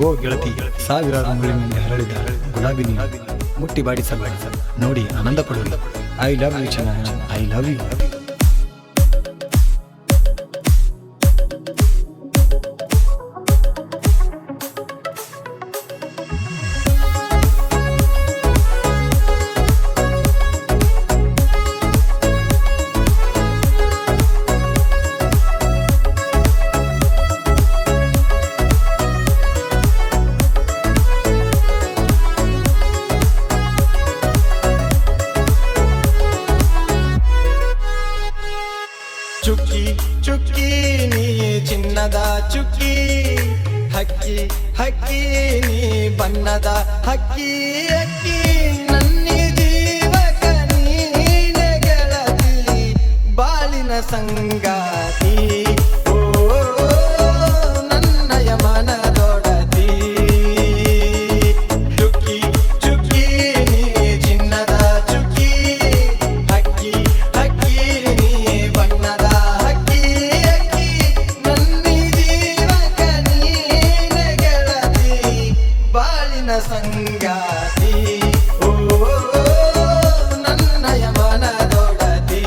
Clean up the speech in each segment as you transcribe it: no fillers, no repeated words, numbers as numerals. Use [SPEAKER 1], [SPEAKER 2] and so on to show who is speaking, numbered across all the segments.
[SPEAKER 1] ಓ ಗೆಳತಿ, ಸಾವಿರಾರು ಮುಳ್ಳಿನಿಂದ ಹರಳಿದ ಗುಲಾಬಿ ನೀನು ಮುಟ್ಟಿ ಬಾಡಿಸಬೇಡ, ನೋಡಿ ಆನಂದ ಪಡುವುದು. I love you Chandana, I love you.
[SPEAKER 2] ಚುಕ್ಕಿ ಚುಕ್ಕಿ ನೀ ಚಿನ್ನದ ಚುಕ್ಕಿ, ಹಕ್ಕಿ ಹಕ್ಕಿ ನೀ ಬಣ್ಣದ ಹಕ್ಕಿ, ಅಕ್ಕಿ ನನ್ನ ಜೀವಕ ನೀನೆ ಗೆಳತಿ, ಬಾಳಿನ ಸಂಗಾತಿ. ಓ ನನ್ನಯ ಮನದೊಡತಿ. ಚುಕ್ಕಿ ಚುಕ್ಕಿ ನೀ ಚಿನ್ನದ ಚುಕ್ಕಿ, ಹಕ್ಕಿ ಹಕ್ಕಿ ನೀ ಬಣ್ಣದ ಹಕ್ಕಿ, ಅಕ್ಕಿ ನನ್ನ ಜೀವಕ ನೀನೆ ಗೆಳತಿ, ಬಾಳಿನ ಸಂಗಾತಿ. ಓ ನನ್ನಯ ಮನದೊಡತಿ.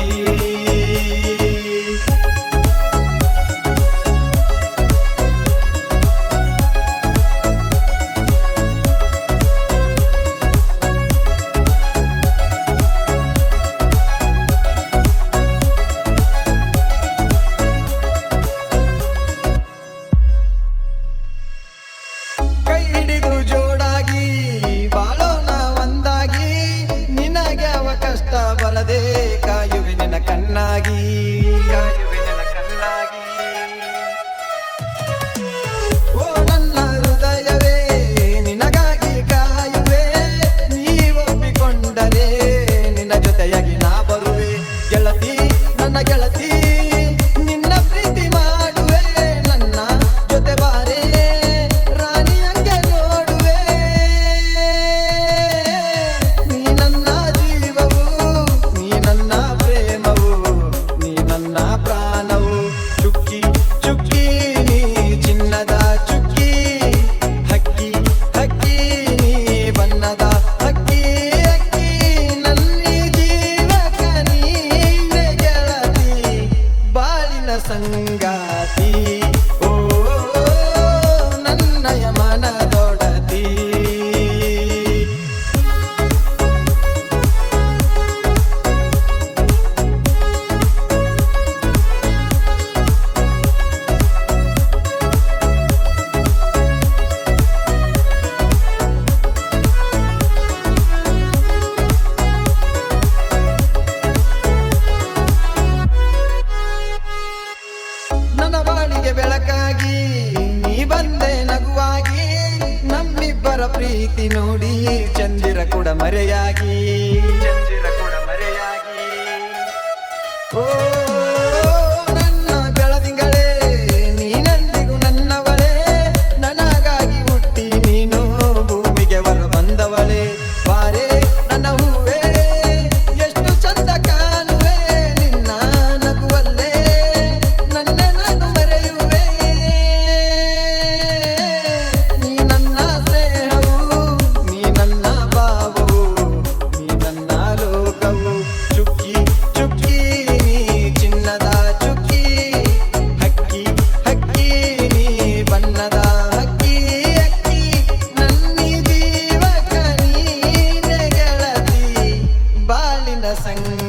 [SPEAKER 2] ಕೈ ಹಿಡಿದು ಜೋಡಾಗಿ ಬಾಳೋಣ ಒಂದಾಗಿ, ನಿನಗೆ ಅವ ಕಷ್ಟ ಬರದೆ ಕಾಯುವೆ ನಿನ್ನ ಕಣ್ಣಾಗಿ, ಕಾಯುವೆ ನಿನ್ನ ಕಣ್ಣಾಗಿ. ಓ ನನ್ನ ಹೃದಯವೇ ನಿನಗಾಗಿ ಕಾಯುವೆ, ನೀ ಒಪ್ಪಿಕೊಂಡರೆ ನಿನ್ನ ಜೊತೆಯಾಗಿ ನಾ ಬರುವೆ. ಗೆಳತಿ ನನ್ನ ಗೆಳತಿ, ನಿನ್ನ ಪ್ರೀತಿ ಮಾಡುವೆ, ನನ್ನ ಜೊತೆ ಬಾರೆ ರಾಣಿಯಂಗೆ ನೋಡುವೆ. ನೀ ನನ್ನ ಜೀವವು, ನೀ ನನ್ನ ಪ್ರೇಮವು, ನೀ ನನ್ನ ಪ್ರಾಣವು. ಚುಕ್ಕಿ ಚುಕ್ಕಿ ನೀ ಚಿನ್ನದ ಚುಕ್ಕಿ, ಹಕ್ಕಿ ಹಕ್ಕಿ ನೀ ಬಣ್ಣದ ಹಕ್ಕಿ, ಅಕ್ಕಿ ನನ್ನ ಜೀವಕ ನೀನೆ ಗೆಳತಿ, ಬಾಳಿನ ಸಂಗಾತಿ. ಓ ನನ್ನಯ ಮನದೊಡತಿ. ನನ್ನ ಬಾಳಿಗೆ ಬೆಳಕಾಗಿ ನೀ ಬಂದೆ ನಗುವಾಗಿ, ನಮ್ಮಿಬ್ಬರ ಪ್ರೀತಿ ನೋಡಿ ಚಂದಿರ ಕೂಡ ಮರೆಯಾಗಿ, ಚಂದಿರ ಕೂಡ ಮರೆಯಾಗಿ. ಓ ನನ್ನ ಬೆಳದಿಂಗಳೇ, ನೀನೆಂದಿಗೂ ನನ್ನವಳೇ, ನನಗಾಗಿ ಹುಟ್ಟಿ ನೀನು ಭೂಮಿಗೆ ಹೊರ ಬಂದವಳೇ. ಬಾರೆ ನನ್ನ ಹೂವೇ, ಎಷ್ಟು ಚಂದ ಕಾಣುವೆ ನಿನ್ನ ನಗುವಲ್ಲೇ, ನನ್ನ ನಾನು ಮರೆಯುವೆ. ನೀ ನನ್ನ ಸ್ನೇಹವು, ನೀ ನನ್ನ ಭಾವವು, ನೀ ನನ್ನ ಲೋಕವು. ಚುಕ್ಕಿ ಚುಕ್ಕಿ ನೀ ಚಿನ್ನದ ಚುಕ್ಕಿ, ಹಕ್ಕಿ ಹಕ್ಕಿ ನೀ ಬಣ್ಣದ ಹಕ್ಕಿ, ಅಕ್ಕಿ ನನ್ನ ಜೀವಕ ನೀನೆ ಗೆಳತಿ, ಬಾಳಿನ ಸಂಗ